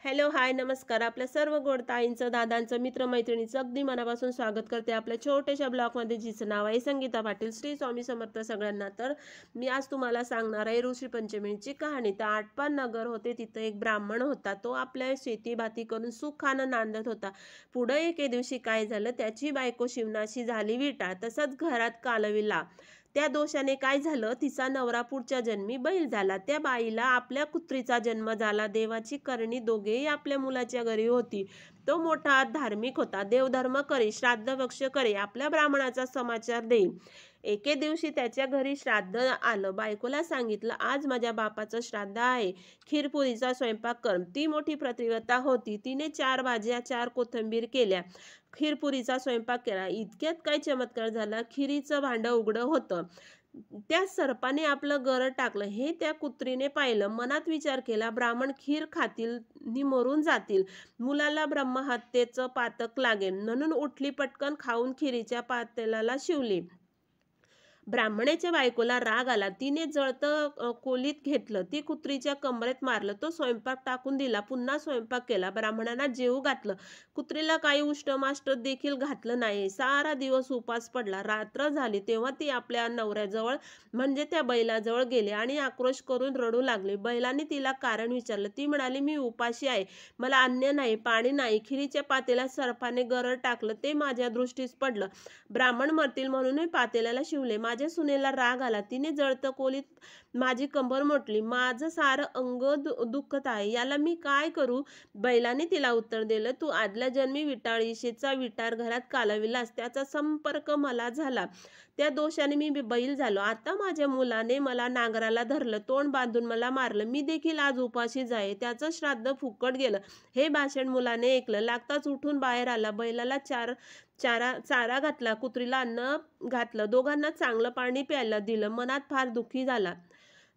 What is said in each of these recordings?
Hello, हाय, नमस्कार. आपल्या सर्व गोड ताईंचं, दादांचं, मित्र-मैत्रिणींचं अगदी मनापासून स्वागत करते आपल्या छोट्याशा ब्लॉगमध्ये, जिचं नाव आहे संगीता पाटील. श्री स्वामी समर्थ सगळ्यांना. तर मी आज तुम्हाला सांगणार आहे ऋषी पंचमीची कहाणी. तर आटपाड नगर होते, तिथं एक ब्राह्मण होता. तो आपल्या शेती-बाती करून सुखानं नांदत होता. पुढं एके दिवशी काय झालं, त्याची बायको शिवणाशी झाली विटाळ. तसंच घरात कालविला. त्या दोषाने काय झालं, तिचा नवरा पुढच्या जन्मी बैल झाला. त्या बाईला आपल्या कुत्रीचा जन्म झाला. देवाची करणी दोघेही आपल्या मुलाच्या घरी होती. तो मोठा धार्मिक होता. देवधर्म करी, श्राद्ध भक्ष करी, आपल्या ब्राह्मणाचा समाचार देई. एके दिवशी त्याच्या घरी श्राद्ध आलं. बायकोला सांगितलं, आज माझ्या बापाचं श्राद्ध आहे, खीरपुरीचा स्वयंपाक कर. ती मोठी पतिव्रता होती. तिने 4 भाज्या 4 कोथिंबीर केल्या, खीरपुरीचा स्वयंपाक केला. इतक्यात काय चमत्कार झाला, खिरीचं भांडं उघडं होतं. त्या सर्पाने आपलं गरड टाकलं हे त्या कुत्रीने पाहिलं. मनात विचार केला, ब्राह्मण खीर खातील नि मरून जातील, मुलाला ब्रह्महत्येचं पातक लागेल. म्हणून उठली, पटकन खाऊन खिरीच्या पातेल्याला शिवली. ब्राह्मणाच्या बायकोला राग आला. तिने जळतं कोलीत घेतलं, ती कुत्रीच्या कमरेत मारलं. तो स्वयंपाक टाकून दिला, पुन्हा स्वयंपाक केला. ब्राह्मणांना जेवू घातलं. कुत्रीला काही उष्टमाष्ट देखील घातलं नाही. सारा दिवस उपास पडला. रात्र झाली तेव्हा ती आपल्या नवऱ्याजवळ म्हणजे त्या बैलाजवळ गेली आणि आक्रोश करून रडू लागली. बैलाने तिला कारण विचारलं. ती म्हणाली, मी उपाशी आहे, मला अन्न नाही, पाणी नाही. खिरीच्या पातेल्यात सर्पाने गरड टाकलं, ते माझ्या दृष्टीस पडलं. ब्राह्मण मरतील म्हणून मी पातेल्याला शिवले. माझ्या सुनेला राग आला, तिने जळतं खोलीत माझी कंबर मोडली. माझं सारं अंग दुखत आहे, याला मी काय करू? बैलाने तिला उत्तर दिलं, तू आदल्या जन्मी विटाळीशीचा विटार घरात कालविलास, त्याचा संपर्क मला झाला. त्या दोषाने मी बैल झालो. आता माझ्या मुलाने मला नांगराला धरलं, तोंड बांधून मला मारलं. मी देखील आज उपाशीच आहे, त्याचं श्राद्ध फुकट गेलं. हे भाषण मुलाने ऐकलं. लागताच उठून बाहेर आला. बैलाला चारा घातला, कुत्रीला अन्न घातलं, दोघांना चांगलं पाणी प्यायला दिलं. मनात फार दुःखी झाला.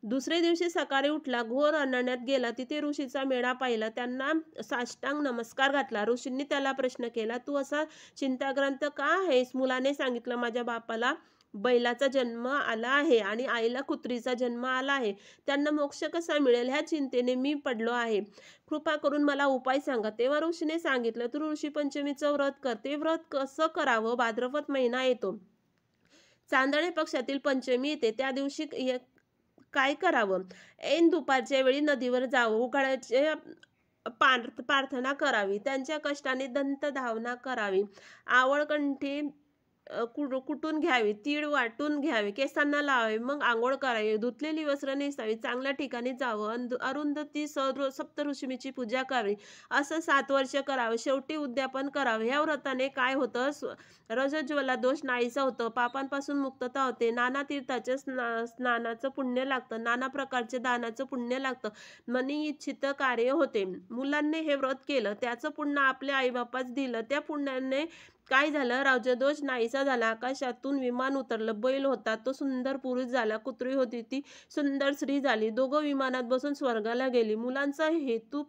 दुसरे दिवशी सकाळी उठला, घोर अरण्यात गेला. तिथे ऋषीचा मेळा पाहिला. त्यांना साष्टांग नमस्कार घातला. ऋषींनी त्याला प्रश्न केला, तू असा चिंताग्रस्त का आहेस? मुलाने सांगितलं, माझ्या बापाला बैलाचा जन्म आला आहे आणि आईला कुत्रीचा जन्म आला आहे. त्यांना मोक्ष कसा मिळेल ह्या चिंतेने मी पडलो आहे. कृपा करून मला उपाय सांगा. तेव्हा ऋषीने सांगितलं, तू ऋषी पंचमीचं व्रत कर. ते व्रत कसं करावं? भाद्रपद महिना येतो, चांदणे पक्षातील पंचमी येते. त्या दिवशी काय करावं? ऐन दुपारच्या वेळी नदीवर जावं, उघड्याचे प्रार्थना करावी, त्यांच्या कष्टाने दंत धावना करावी, आवळकंठी कुटून घ्यावी, तीळ वाटून घ्यावे, केसांना लावावे, मग आंघोळ करावी, धुतलेली वस्त्र नेसावी, चांगल्या ठिकाणी जावं, अरुंधती सप्तऋषीची पूजा करावी. असं 7 वर्ष करावं. शेवटी उद्यापन करावं. ह्या व्रताने काय होतं? रजोज्वला दोष नाहीसा होतं, पापांपासून मुक्तता होते, नाना तीर्थाचे स्नानाचं पुण्य लागतं, नाना प्रकारचे दानाचं पुण्य लागतं, मनी इच्छित कार्य होते. मुलांनी हे व्रत केलं, त्याचं पुण्य आपल्या आईबापाच दिलं. त्या पुण्याने काय झालं? राजदोष नाहीसा झाला. आकाशातून विमान उतरलं. बैल होता, तो सुंदर पुरुष झाला. कुत्री होती, ती सुंदर स्त्री झाली. दोघं विमानात बसून स्वर्गाला गेली. मुलांचा हेतू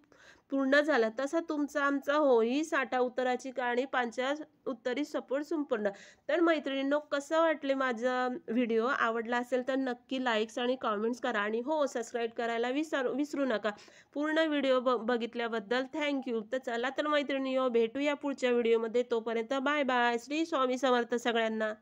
पूर्ण झाला. तसा तुमचा आमचा हो, ही साठा उत्तराची कहाणी 5 उत्तरी सपोर्ट संपूर्ण. तर मैत्रिणींनो, कसं वाटले माझा व्हिडिओ? आवडला असेल तर नक्की लाईक्स आणि कॉमेंट्स करा आणि हो, सबस्क्राईब करायला विसरू नका. पूर्ण व्हिडिओ बघितल्याबद्दल थँक्यू. तर चला तर मैत्रिणींनो, भेटूया पुढच्या व्हिडिओमध्ये. तोपर्यंत बाय बाय. श्री स्वामी समर्थ सगळ्यांना.